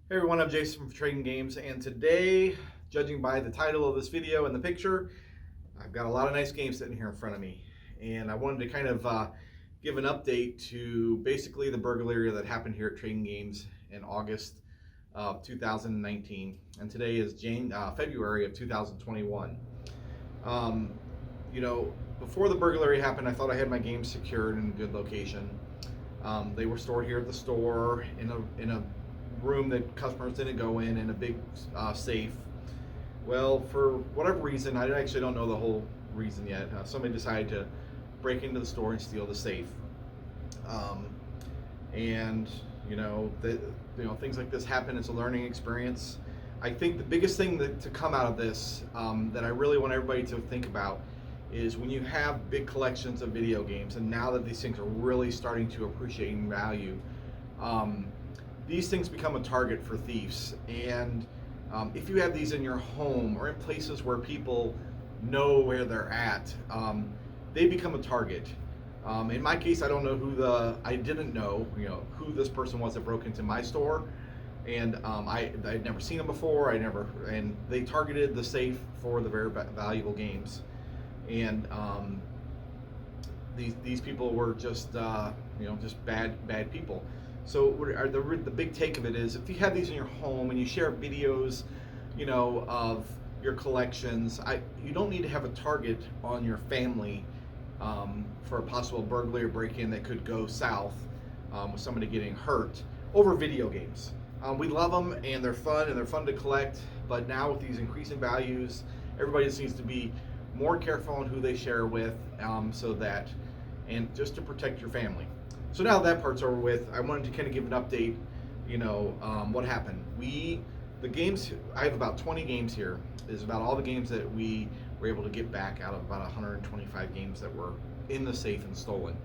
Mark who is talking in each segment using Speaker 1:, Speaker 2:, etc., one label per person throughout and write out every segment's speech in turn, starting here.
Speaker 1: Hey everyone, I'm Jason from Trading Games, and today, judging by the title of this video and the picture, I've got a lot of nice games sitting here in front of me. And I wanted to kind of give an update to basically the burglary that happened here at Trading Games in August of 2019. And today is February of 2021. Um, Before the burglary happened, I thought I had my games secured in a good location. They were stored here at the store in a room that customers didn't go in a big safe. Well, for whatever reason, I actually don't know the whole reason yet. Somebody decided to break into the store and steal the safe. Um, and things like this happen. It's a learning experience. I think the biggest thing to come out of this that I really want everybody to think about is when you have big collections of video games, and now that these things are really starting to appreciate in value, these things become a target for thieves. And if you have these in your home or in places where people know where they're at, they become a target. In my case, I don't know I didn't know, who this person was that broke into my store, and I'd never seen them before. And they targeted the safe for the very valuable games, and these people were just just bad people. So the big take of it is, if you have these in your home and you share videos, of your collections, you don't need to have a target on your family for a possible burglary or break-in that could go south with somebody getting hurt over video games. We love them and they're fun to collect, but now with these increasing values, everybody just needs to be more careful on who they share with, and just to protect your family. So now that part's over with, I wanted to kind of give an update, what happened. The games, I have about 20 games here. Is about all the games that we were able to get back out of about 125 games that were in the safe and stolen.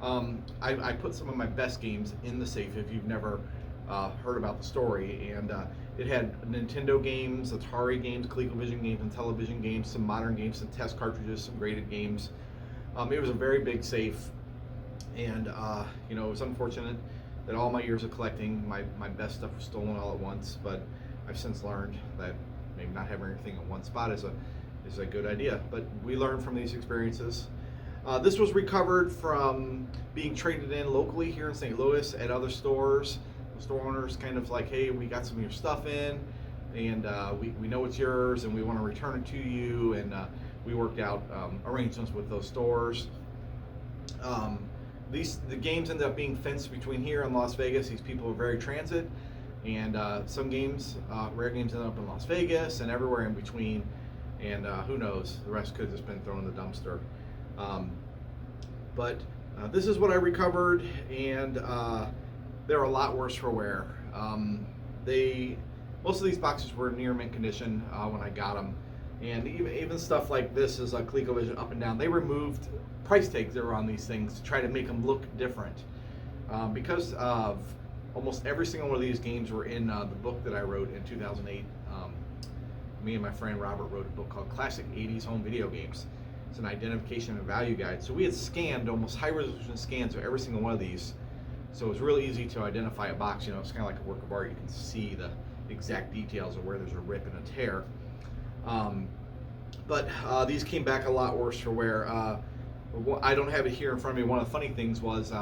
Speaker 1: I put some of my best games in the safe if you've never heard about the story. And it had Nintendo games, Atari games, Colecovision games, and television games, some modern games, some test cartridges, some graded games. It was a very big safe. And it was unfortunate that all my years of collecting, my best stuff was stolen all at once. But I've since learned that maybe not having everything in one spot is a good idea. But we learn from these experiences. This was recovered from being traded in locally here in St. Louis at other stores. The store owners kind of like, hey, we got some of your stuff in, and we know it's yours, and we want to return it to you. And we worked out arrangements with those stores. The games ended up being fenced between here and Las Vegas. These people are very transit, and some games, rare games, ended up in Las Vegas and everywhere in between. And who knows? The rest could have just been thrown in the dumpster. But this is what I recovered, and they're a lot worse for wear. Most of these boxes were near mint condition when I got them, and even stuff like this is like ColecoVision up and down. They removed price tags that were on these things to try to make them look different. Because of almost every single one of these games were in the book that I wrote in 2008. Me and my friend Robert wrote a book called Classic 80s Home Video Games. It's an identification and value guide. So we had scanned almost high-resolution scans of every single one of these. So it was really easy to identify a box. It's kind of like a work of art. You can see the exact details of where there's a rip and a tear. But these came back a lot worse for wear. I don't have it here in front of me. One of the funny things was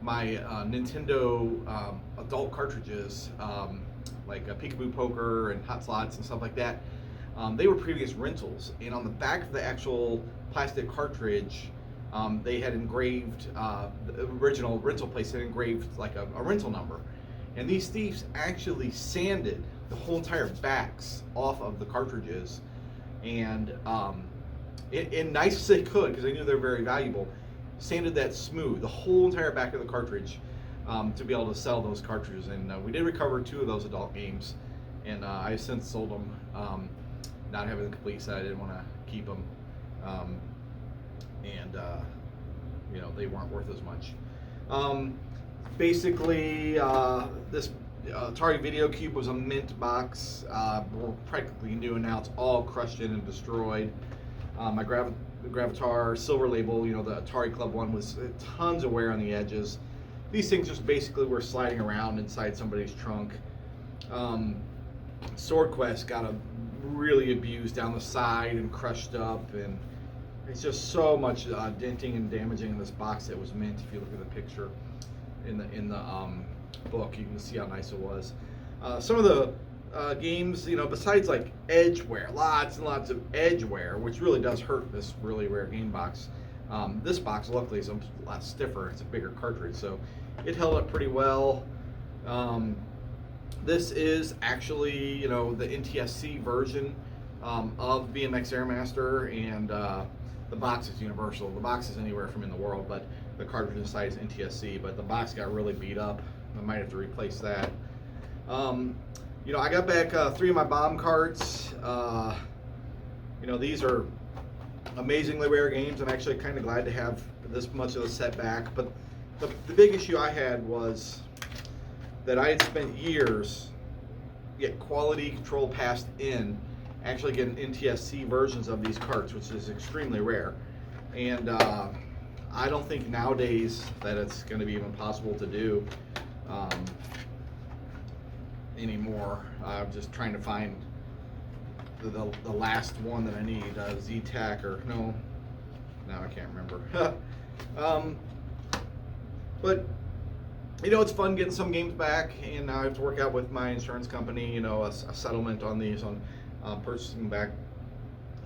Speaker 1: my Nintendo adult cartridges, like Peekaboo Poker and Hot Slots and stuff like that. They were previous rentals, and on the back of the actual plastic cartridge, they had engraved, the original rental place had engraved like a rental number. And these thieves actually sanded the whole entire backs off of the cartridges, and in nice as they could, because they knew they were very valuable, sanded that smooth, the whole entire back of the cartridge, to be able to sell those cartridges. And we did recover 2 of those adult games, and I since sold them, not having the complete set. I didn't want to keep them, and they weren't worth as much. Basically, this Atari Video Cube was a mint box, practically new, and now it's all crushed in and destroyed. My Gravatar Silver Label, the Atari Club one, was tons of wear on the edges. These things just basically were sliding around inside somebody's trunk. Sword Quest got really abused down the side and crushed up, and it's just so much denting and damaging in this box that was mint. If you look at the picture in the book, you can see how nice it was. Some of the games, besides like edgeware, lots and lots of edgeware, which really does hurt this really rare game box. This box, luckily, is a lot stiffer. It's a bigger cartridge, so it held up pretty well. This is actually, the NTSC version of BMX Airmaster, and the box is universal. The box is anywhere from in the world, but the cartridge inside is NTSC. But the box got really beat up. I might have to replace that. I got back 3 of my bomb carts. These are amazingly rare games. I'm actually kind of glad to have this much of a setback. But the big issue I had was that I had spent years get quality control passed in, actually getting NTSC versions of these carts, which is extremely rare. And I don't think nowadays that it's going to be even possible to do anymore. I'm just trying to find the last one that I need, Z-Tac or no, I can't remember. But it's fun getting some games back, and I have to work out with my insurance company, a settlement on these, on purchasing back.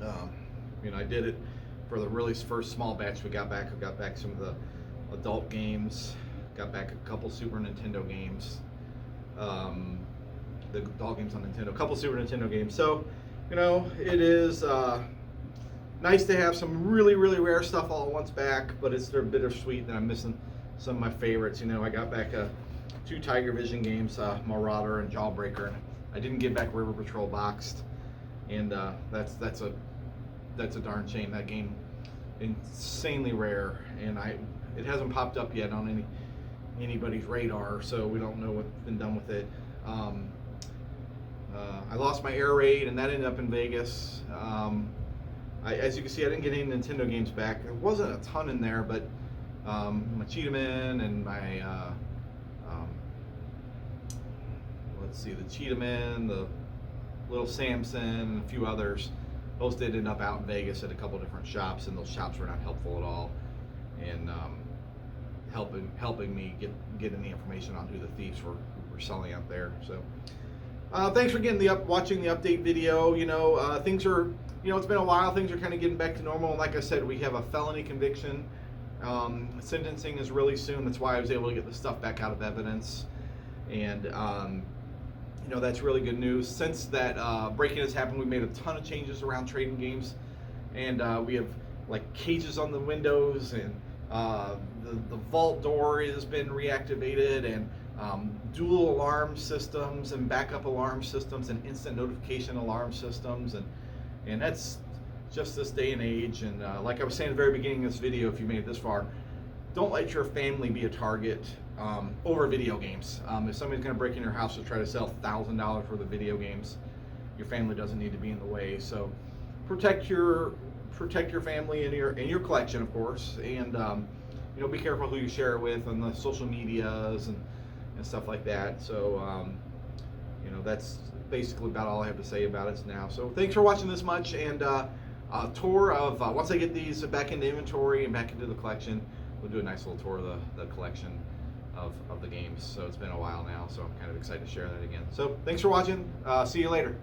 Speaker 1: I did it for the really first small batch we got back. I got back some of the adult games, got back a couple Super Nintendo games, the adult games on Nintendo, a couple Super Nintendo games. So, it is nice to have some really, really rare stuff all at once back, but it's bittersweet that I'm missing some of my favorites. I got back 2 Tiger Vision games, Marauder and Jawbreaker, and I didn't get back River Patrol boxed, and that's a darn shame. That game, insanely rare, and it hasn't popped up yet on anybody's radar, so we don't know what's been done with it. I lost my Air Raid, and that ended up in Vegas. As you can see, I didn't get any Nintendo games back. There wasn't a ton in there, but my Cheetahman and my let's see, the Cheetahman, the Little Samson, and a few others. Those did end up out in Vegas at a couple different shops, and those shops were not helpful at all, and helping me getting the information on who the thieves were selling out there. So thanks for watching the update video. Things are, it's been a while. Things are kind of getting back to normal. And like I said, we have a felony conviction. Sentencing is really soon. That's why I was able to get the stuff back out of evidence, and that's really good news. Since that break-in has happened, we made a ton of changes around trading games, and we have like cages on the windows, and the vault door has been reactivated, and dual alarm systems and backup alarm systems and instant notification alarm systems, and that's just this day and age. And like I was saying at the very beginning of this video, if you made it this far, don't let your family be a target over video games. If somebody's going to break in your house to try to sell $1,000 worth of video games, your family doesn't need to be in the way. So protect your family and your collection, of course, and be careful who you share it with on the social medias and stuff like that. So that's basically about all I have to say about it now. So thanks for watching this much, and a tour of once I get these back into inventory and back into the collection, we'll do a nice little tour of the collection of the games. So it's been a while now, so I'm kind of excited to share that again. So thanks for watching. See you later.